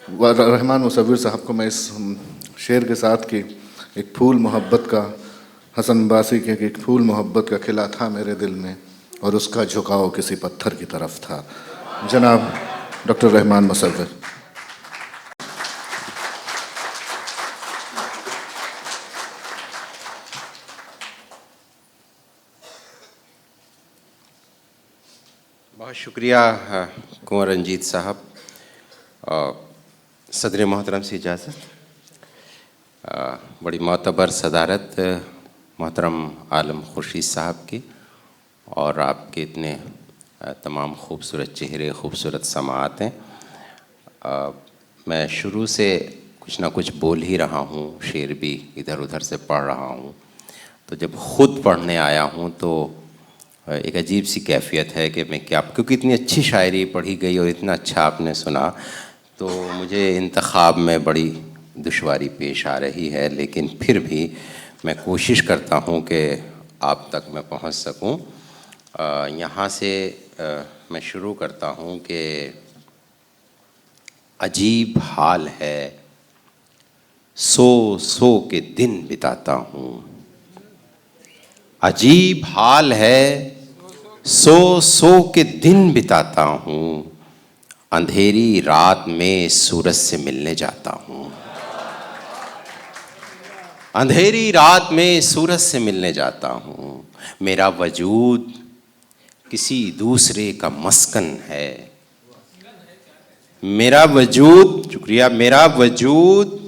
रहमान मुसव्विर साहब को मैं इस शेर के साथ कि एक फूल मोहब्बत का, हसन बासी के एक फूल मोहब्बत का खिला था मेरे दिल में और उसका झुकाव किसी पत्थर की तरफ था। जनाब डॉक्टर रहमान मुसव्विर। बहुत शुक्रिया कुंवर रंजीत साहब। सदर मोहतरम से इजाज़त। बड़ी मोतबर सदारत मोहतरम आलम खुर्शीद साहब की और आपके इतने तमाम खूबसूरत चेहरे, खूबसूरत समाअत हैं। मैं शुरू से कुछ ना कुछ बोल ही रहा हूँ, शेर भी इधर उधर से पढ़ रहा हूँ, तो जब ख़ुद पढ़ने आया हूँ तो एक अजीब सी कैफियत है कि मैं क्या, क्योंकि इतनी अच्छी शायरी पढ़ी गई और इतना अच्छा आपने सुना, तो मुझे इंतखाब में बड़ी दुश्वारी पेश आ रही है। लेकिन फिर भी मैं कोशिश करता हूँ कि आप तक मैं पहुँच सकूँ। यहाँ से मैं शुरू करता हूँ कि अजीब हाल है, सो सो के दिन बिताता हूँ। अजीब हाल है, सो सो के दिन बिताता हूँ। अंधेरी रात में सूरज से मिलने जाता हूँ। अंधेरी रात में सूरज से मिलने जाता हूँ। मेरा वजूद किसी दूसरे का मस्कन है। मेरा वजूद, शुक्रिया, मेरा वजूद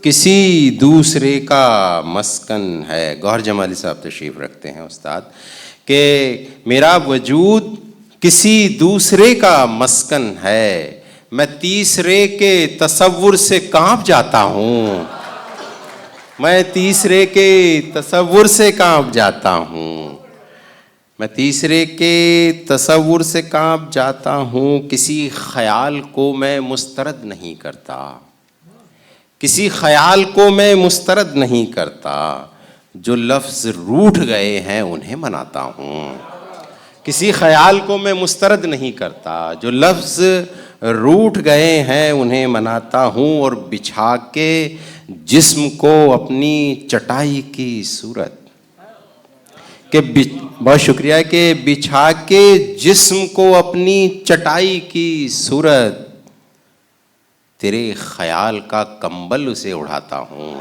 किसी दूसरे का मस्कन है। गौहर जमाली साहब तशरीफ़ रखते हैं उस्ताद, कि मेरा वजूद किसी दूसरे का मस्कन है। मैं तीसरे के तसव्वुर से कांप जाता हूँ। मैं तीसरे के तसव्वुर से कांप जाता हूँ। मैं तीसरे के तसव्वुर से कांप जाता हूँ। किसी ख्याल को मैं मुस्तरद नहीं करता। किसी ख्याल को मैं मुस्तरद नहीं करता। जो लफ्ज़ रूठ गए हैं उन्हें मनाता हूँ। किसी ख्याल को मैं मुस्तरद नहीं करता। जो लफ्ज़ रूठ गए हैं उन्हें मनाता हूँ। और बिछा के जिस्म को अपनी चटाई की सूरत के बहुत शुक्रिया कि बिछा के जिस्म को अपनी चटाई की सूरत, तेरे ख्याल का कंबल उसे उड़ाता हूँ।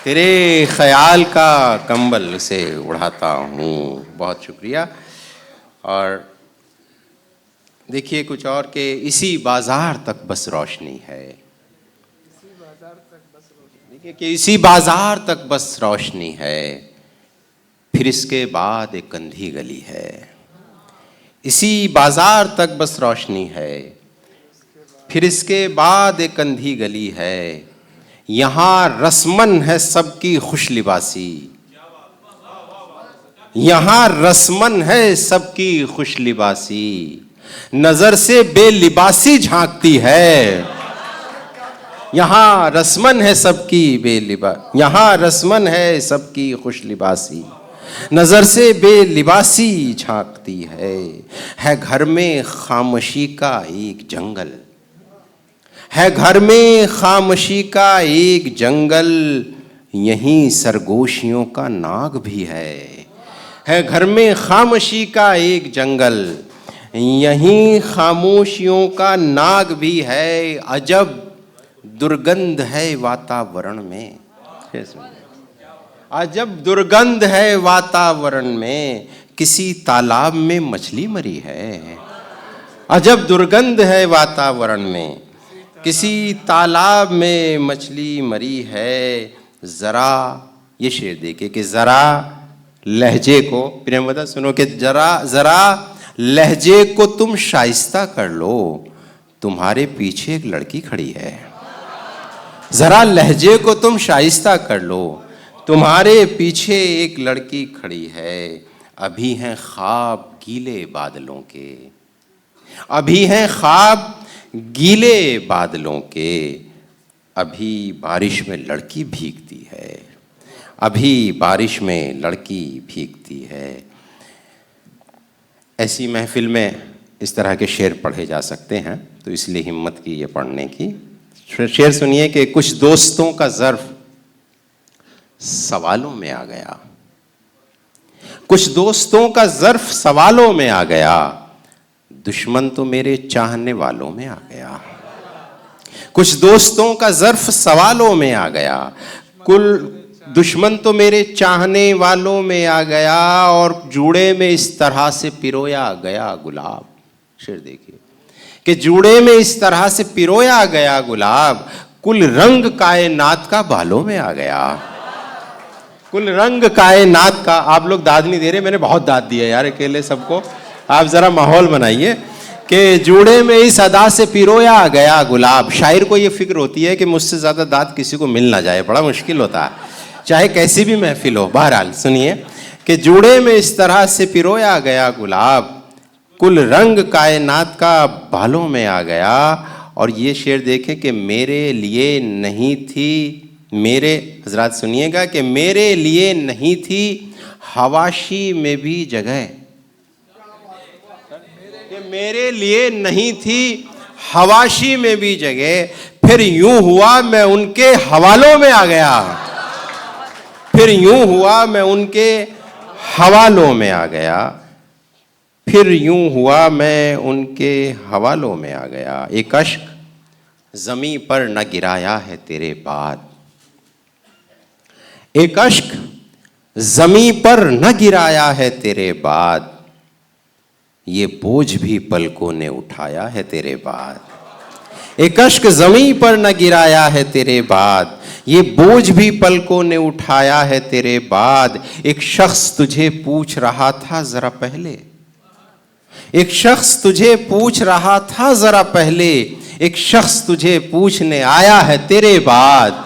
तेरे ख्याल का कंबल उसे उड़ाता हूँ। बहुत शुक्रिया। और देखिए कुछ और के इसी बाजार तक बस रोशनी है। देखिए कि इसी बाजार तक बस रोशनी है, फिर इसके बाद एक अंधी गली है। इसी बाजार तक बस रोशनी है, फिर इसके बाद एक अंधी गली है। यहाँ रस्मन है सबकी खुश लिबासी। यहाँ रस्मन है सबकी खुश लिबासी। नजर से बेलिबासी झांकती है। यहाँ रस्मन है सबकी यहाँ रस्मन है सबकी खुश लिबासी। नजर से बेलिबासी झांकती है घर में खामोशी का एक जंगल। है घर में खामोशी का एक जंगल, यहीं सरगोशियों का नाग भी है घर में खामोशी का एक जंगल, यहीं खामोशियों का नाग भी है। अजब दुर्गंध है वातावरण में। अजब दुर्गंध है वातावरण में, किसी तालाब में मछली मरी है। अजब दुर्गंध है वातावरण में, किसी तालाब में मछली मरी है। ज़रा ये शेर देखिए कि ज़रा लहजे को, प्रेमवदा सुनो कि ज़रा लहजे को तुम शाइस्ता कर लो, तुम्हारे पीछे एक लड़की खड़ी है। ज़रा लहजे को तुम शाइस्ता कर लो, तुम्हारे पीछे एक लड़की खड़ी है। अभी हैं ख्वाब गीले बादलों के, अभी हैं ख्वाब गीले बादलों के, अभी बारिश में लड़की भीगती है। अभी बारिश में लड़की भीगती है। ऐसी महफिल में इस तरह के शेर पढ़े जा सकते हैं, तो इसलिए हिम्मत की ये पढ़ने की। शेर सुनिए कि कुछ दोस्तों का ज़र्फ सवालों में आ गया, कुछ दोस्तों का ज़र्फ सवालों में आ गया, दुश्मन तो मेरे चाहने वालों में आ गया। कुछ दोस्तों का ज़र्फ सवालों में आ गया, कुल दुश्मन तो मेरे चाहने वालों में आ गया, और जूड़े में इस तरह से पिरोया गया गुलाब। शेर देखिए कि जूड़े में इस तरह से पिरोया गया गुलाब, कुल रंग कायनात का बालों में आ गया। कुल रंग कायनात का। आप लोग दाद नहीं दे रहे, मैंने बहुत दाद दिया यार अकेले सबको, आप जरा माहौल बनाइए। कि जूड़े में इस अदा से पिरोया गया गुलाब। शायर को ये फिक्र होती है कि मुझसे ज्यादा दाद किसी को मिल ना जाए, बड़ा मुश्किल होता है, चाहे कैसी भी महफिल हो। बहरहाल सुनिए कि जूड़े में इस तरह से पिरोया गया गुलाब, कुल रंग कायनात का बालों में आ गया। और ये शेर देखें कि मेरे लिए नहीं थी, मेरे हजरात सुनिएगा कि मेरे लिए नहीं थी हवाशी में भी जगह, कि मेरे लिए नहीं थी हवाशी में भी जगह, फिर यूं हुआ मैं उनके हवालों में आ गया, फिर यूं हुआ मैं उनके हवालों में आ गया, फिर यूं हुआ मैं उनके हवालों में आ गया। एक अश्क ज़मीं पर न गिराया है तेरे बाद, एक अश्क ज़मीं पर न गिराया है तेरे बाद, ये बोझ भी पलकों ने उठाया है तेरे बाद। एक अश्क ज़मीं पर न गिराया है तेरे बाद, ये बोझ भी पलकों ने उठाया है तेरे बाद। एक शख्स तुझे पूछ रहा था जरा पहले, एक शख्स तुझे पूछ रहा था जरा पहले, एक शख्स तुझे पूछने आया है तेरे बाद,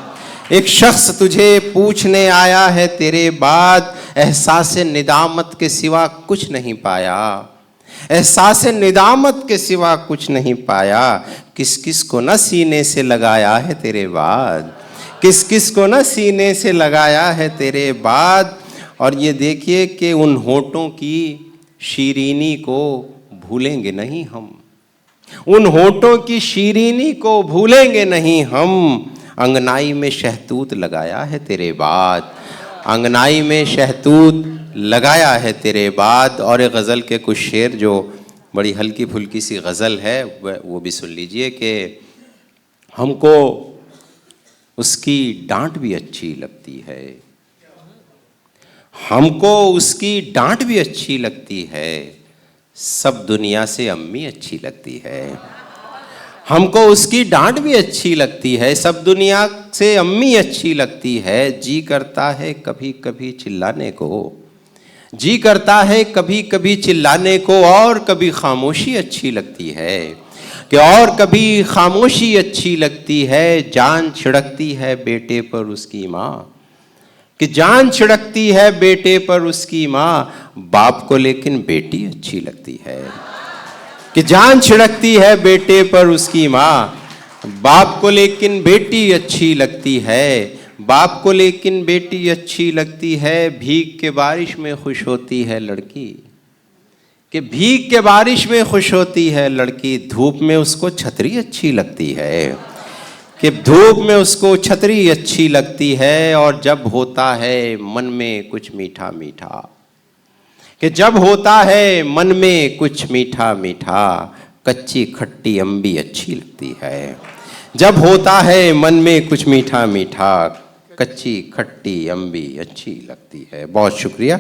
एक शख्स तुझे पूछने आया है तेरे बाद। एहसास निदामत के सिवा कुछ नहीं पाया, एहसास निदामत के सिवा कुछ नहीं पाया। किस किस को न सीने से लगाया है तेरे बाद, किस किस को न सीने से लगाया है तेरे बाद। और ये देखिए कि उन होठों की शीरीनी को भूलेंगे नहीं हम, उन होठों की शीरीनी को भूलेंगे नहीं हम। अंगनाई में शहतूत लगाया है तेरे बाद, अंगनाई में शहतूत लगाया है तेरे बाद। और एक गज़ल के कुछ शेर जो बड़ी हल्की फुल्की सी गज़ल है वो भी सुन लीजिए कि हमको उसकी डांट भी अच्छी लगती है, हमको उसकी डांट भी अच्छी लगती है, सब दुनिया से अम्मी अच्छी लगती है। हमको उसकी डांट भी अच्छी लगती है, सब दुनिया से अम्मी अच्छी लगती है। जी करता है कभी कभी चिल्लाने को, जी करता है कभी कभी चिल्लाने को, और कभी खामोशी अच्छी लगती है, कि और कभी खामोशी अच्छी लगती है। जान छिड़कती है बेटे पर उसकी माँ, कि जान छिड़कती है बेटे पर उसकी माँ, बाप को लेकिन बेटी अच्छी लगती है, कि जान छिड़कती है बेटे पर उसकी माँ, बाप को लेकिन बेटी अच्छी लगती है, बाप को लेकिन बेटी अच्छी लगती है। भीग के बारिश में खुश होती है लड़की, कि भीग के बारिश में खुश होती है लड़की, धूप में उसको छतरी अच्छी लगती है, कि धूप में उसको छतरी अच्छी लगती है। और जब होता है मन में कुछ मीठा मीठा, कि जब होता है मन में कुछ मीठा मीठा, कच्ची खट्टी अम्बी अच्छी लगती है। जब होता है मन में कुछ मीठा मीठा, कच्ची खट्टी अम्बी अच्छी लगती है। बहुत शुक्रिया।